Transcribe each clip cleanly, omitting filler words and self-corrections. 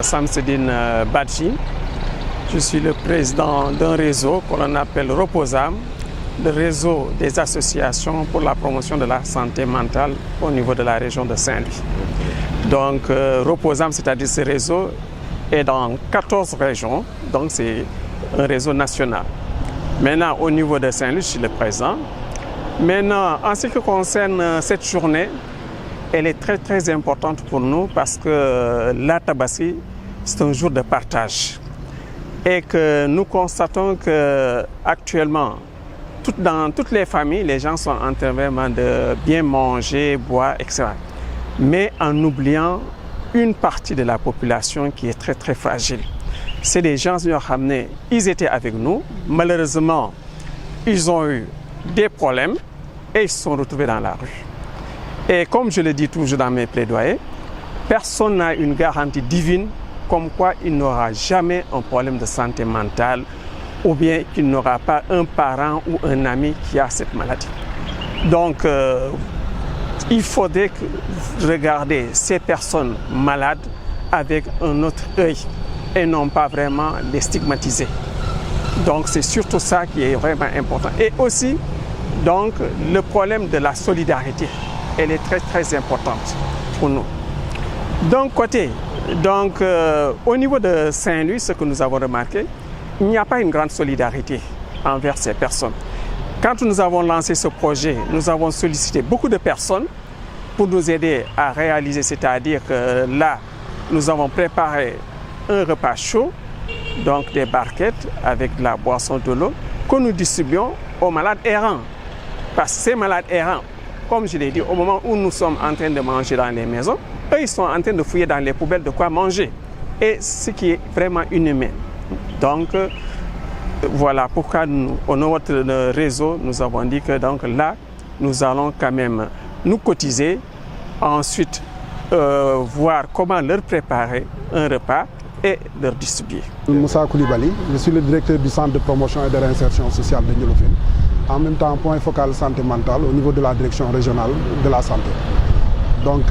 Samsedine Badji, je suis le président d'un réseau qu'on appelle Reposam, le réseau des associations pour la promotion de la santé mentale au niveau de la région de Saint-Louis. Donc Reposam, c'est-à-dire ce réseau, est dans 14 régions, donc c'est un réseau national. Maintenant, au niveau de Saint-Louis, je suis le président. Maintenant, en ce qui concerne cette journée, elle est très très importante pour nous parce que la Tabaski, c'est un jour de partage. Et que nous constatons qu'actuellement, dans toutes les familles, les gens sont en train vraiment de bien manger, boire, etc. Mais en oubliant une partie de la population qui est très très fragile. C'est des gens qui ont ramené, ils étaient avec nous. Malheureusement, ils ont eu des problèmes et ils se sont retrouvés dans la rue. Et comme je le dis toujours dans mes plaidoyers, personne n'a une garantie divine comme quoi il n'aura jamais un problème de santé mentale ou bien qu'il n'aura pas un parent ou un ami qui a cette maladie. Donc, il faudrait regarder ces personnes malades avec un autre œil et non pas vraiment les stigmatiser. Donc, c'est surtout ça qui est vraiment important. Et aussi, donc, le problème de la solidarité. Elle est très très importante pour nous. D'un côté, au niveau de Saint-Louis, ce que nous avons remarqué, il n'y a pas une grande solidarité envers ces personnes. Quand nous avons lancé ce projet, nous avons sollicité beaucoup de personnes pour nous aider à réaliser, c'est-à-dire que là, nous avons préparé un repas chaud, donc des barquettes avec de la boisson de l'eau, que nous distribuons aux malades errants. Parce que ces malades errants, comme je l'ai dit, au moment où nous sommes en train de manger dans les maisons, eux, ils sont en train de fouiller dans les poubelles de quoi manger. Et ce qui est vraiment inhumain. Donc, voilà pourquoi nous, au niveau de notre réseau, nous avons dit que donc, là, nous allons quand même nous cotiser, ensuite voir comment leur préparer un repas et leur distribuer. Moussa Koulibaly, je suis le directeur du centre de promotion et de réinsertion sociale de Ndiolofène. En même temps, point focal santé mentale au niveau de la direction régionale de la santé. Donc,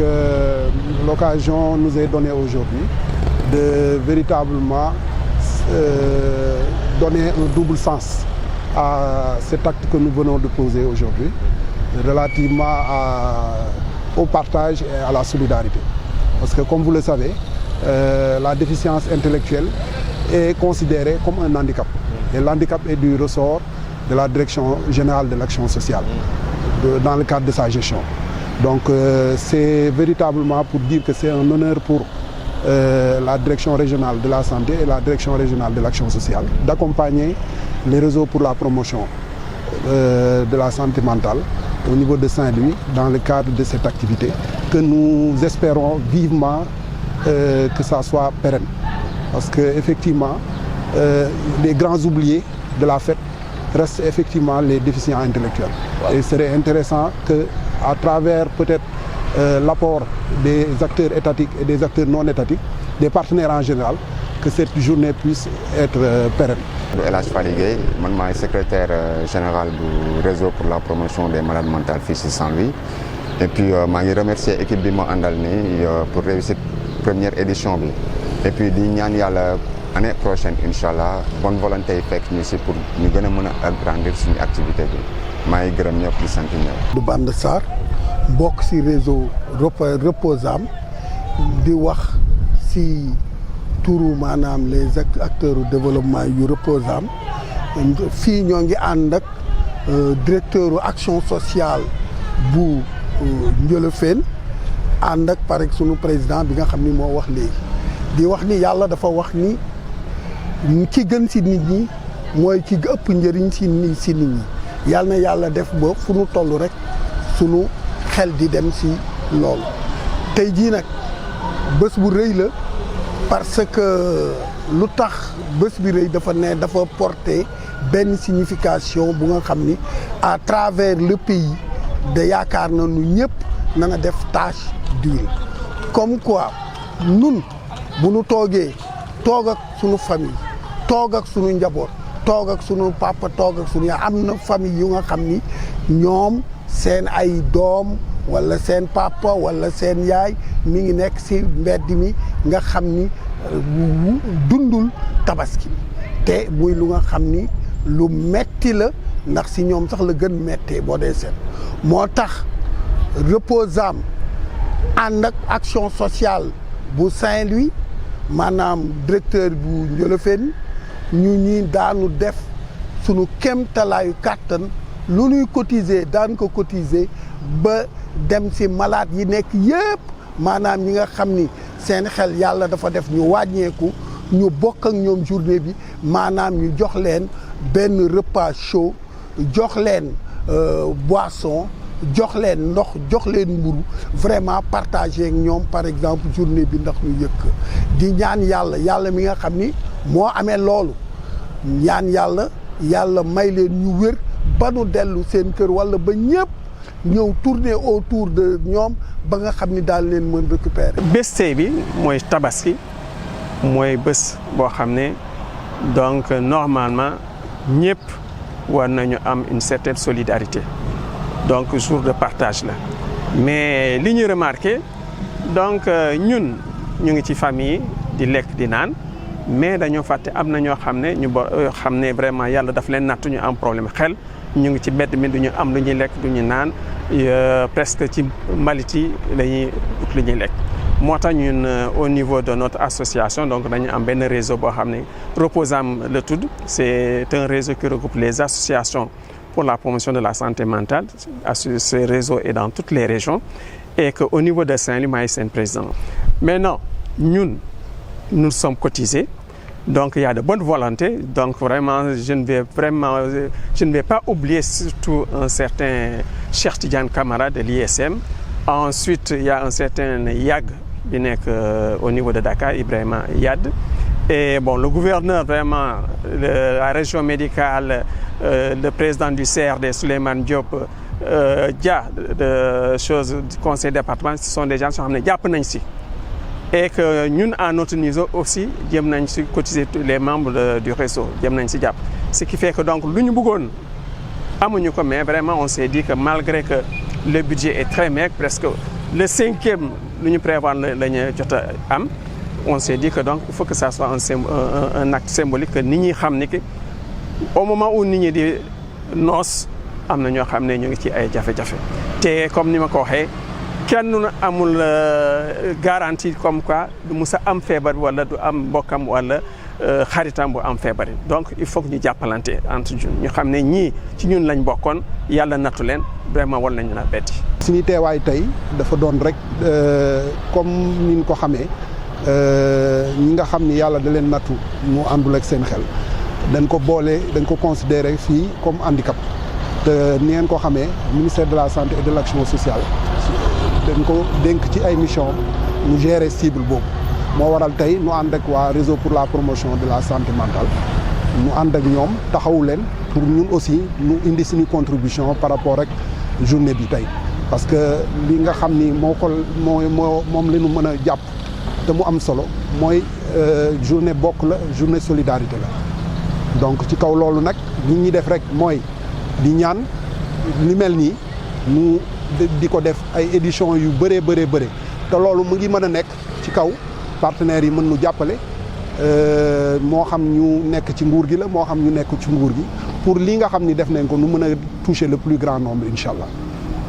l'occasion nous est donnée aujourd'hui de véritablement donner un double sens à cet acte que nous venons de poser aujourd'hui, relativement au partage et à la solidarité. Parce que, comme vous le savez, la déficience intellectuelle est considérée comme un handicap. Et l'handicap est du ressort de la Direction générale de l'action sociale, dans le cadre de sa gestion. Donc c'est véritablement pour dire que c'est un honneur pour la Direction régionale de la santé et la Direction régionale de l'action sociale d'accompagner les réseaux pour la promotion de la santé mentale au niveau de Saint-Louis dans le cadre de cette activité que nous espérons vivement que ça soit pérenne. Parce qu'effectivement, les grands oubliés de la fête restent effectivement les déficients intellectuels. Wow. Et il serait intéressant qu'à travers peut-être l'apport des acteurs étatiques et des acteurs non étatiques, des partenaires en général, que cette journée puisse être pérenne. El Hadj Fally Gueye, man maay secrétaire général du réseau pour la promotion des malades mentales fii ci Saint-Louis. Et puis maa ngi remercier équipe bi ma àndal nii pour réussir première édition bi. Et puis di ñaan yàlla année prochaine incha allah bonne volonté yi fekk ñu si pour ñu gën a mën a agrandir suñu activité bi maa ngi gërëm ñëpp di sant ñëpp. du Bande Sarr bokk si réseau Reposam di wax si turu maanaam les acteurs du développement yu Reposam fii ñoo ngi ànd ak directeur action sociale bu Ndiolofène ànd ak par sunu président bi nga xam ni moo wax léegi di wax ni yàlla dafa wax ni ki gën si nit ñi mooy ki ëpp njëriñ si nit ñi yàlla na yàlla def ba fu nu toll rek sunu xel di dem si loolu. tey jii nag bés bu rëy la parce que lu tax bés bi rëy dafa porter benn signification bu nga xam ni à travers le pays de yaakaar na nu ñëpp nana def tâche d'huile comme quoi nun bu nu toogee toog ak sunu famille toog ak sunu njaboot toog ak sunu papa toog ak sunu yaay am na famille yu nga xam ni ñoom seen ay doom wala seen papa wala seen yaay mi ngi nekk ci mbedd mi nga xam ni dundul tabaski te muy lu nga xam ni lu metti la ndax si ñoom sax la gën mettee boo dee seet moo tax Reposam ànd ak action sociale bu Saint-Louis maanaam directeur bu Ndiolofène ñu ñi daanu def sunu kéemtalaayu kàttan lu ñuy cotiser daan ko cotiser ba dem si malade yi nekk yëpp maanaam ñi nga xam ni seen xel yàlla dafa def ñu wàññeeku ñu bokk ak ñoom journée bi maanaam ñu jox leen benn repas chaud jox leen boisson jox leen ndox jox leen mburu vraiment partagé ak ñoom par exemple journée bi ndax ñu yëkk di ñaan yàlla mi nga xam ni moo amee loolu ñaan yàlla may leen ñu wér ba nu dellu seen kër wala ba ñëpp ñëw tourner autour de ñoom ba nga xam ni daal leen mën récupérer. bés tey bi mooy tabaski mooy bés boo xam ne donc normalement ñëpp war nañu am une certaine solidarité donc jour de partage la mais li ñu remarqué donc ñun ñu ngi ci famille di lekk di naan mais dañoo fàtte am na ñoo xam ne xam ne vraiment yàlla daf leen nattu ñu am problème xel ñu ngi ci mbedd mi du ñu am lu ñuy lekk du ñu naan presque ci mbalit yi la ñuy ut lu ñuy lekk. moo tax ñun au niveau de notre association donc dañu am benn réseau boo xam ne Reposam la tudd c'est un réseau qui regroupe les associations pour la promotion de la santé mentale. Ce réseau est dans toutes les régions et qu'au niveau de Saint-Louis maay seen président. Maintenant nous sommes cotisés. Donc il y a de bonnes volontés. Donc vraiment je ne vais pas oublier surtout un certain Cheikh Tidiane Camara de l'ISM. Ensuite il y a un certain Yag bi nekk au niveau de Dakar, Ibrahima Yad. Et bon, le gouverneur vraiment, la région médicale, le président du CRD, Souleymane Diop, Dia, du conseil départemental, ce sont des gens qui sont venus. Et que nous, à notre niveau aussi, nous avons cotisé les membres du réseau. Ce qui fait que donc, nous mais vraiment on s'est dit que malgré que le budget est très maigre, presque le 5e, nous prévoyons on s'est dit que donc il faut que ça soit un acte symbolique que nit ñi xam ni que au moment où nit ñi di noos am na ñoo xam ne ñu ngi ci ay jafe-jafe te comme ni ma ko waxee kenn amul garantie comme quoi du musa am feebar wala du am mbokkam wala xaritam bu am feebar donc il faut que ñu jàppalante entre ñun ñu xam ne ñii ci ñun lañ bokkoon yàlla nattu leen vraiment war nañu la betti. suñu teewaay tey dafa doon rek comme ni ñu ko xamee. ñi nga xam ni yàlla da leen nattu mu àndul ak seen xel dañ ko considérer fii comme handicap te ni ngeen ko xamee ministère de la santé et de l'action sociale dañ ko dénk ci ay mission mu gérer cible boobu moo waral tey nu ànd ak waa réseau pour la promotion de la santé mentale ñu ànd ak ñoom taxawu leen pour ñun aussi ñu indi suñu contribution par rapport ak journée bi tey parce que li nga xam ni moom la ñu mën a jàpp te mu am solo mooy journée bokk la journée solidarité la donc ci kaw loolu nag li ñuy def rek mooy di ñaan li mel nii ñu di ko def ay éditions yu bëree te loolu mu ngi mën a nekk ci kaw partenaires yi mën nu jàppale moo xam ñu nekk ci nguur gi la moo xam ñu nekk ci nguur gi pour li nga xam ni def nañ ko nu mën a toucher le plus grand nombre incha allah.